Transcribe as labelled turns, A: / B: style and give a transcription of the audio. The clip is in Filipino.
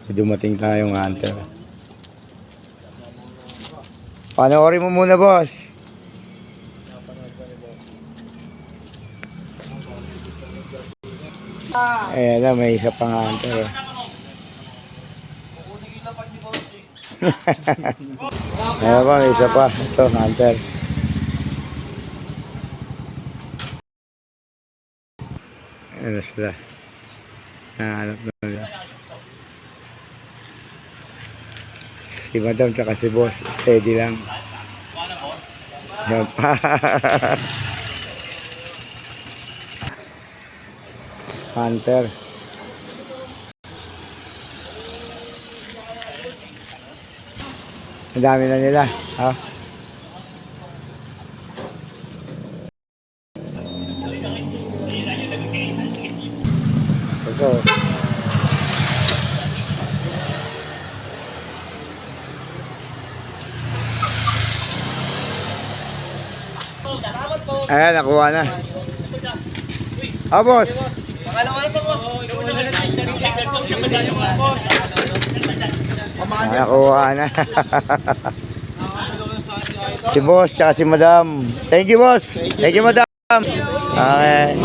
A: Dumating tayong hunter. Panoorin mo muna, boss. Ayan na, may isa pang hunter. Ayan pa, may isa pa. Ito, hunter. Ayan na sila. Nahanap na nila. Si madam tsaka si boss, steady lang. Ayan pa. Hunter. Ang dami na nila. Ha? Ito. Ayan, nakuha na. Ah, boss.
B: Pangalawa na to, boss.
A: Nakuha na. Si boss tsaka si madam. Thank you, boss. Thank you, madam. Okay.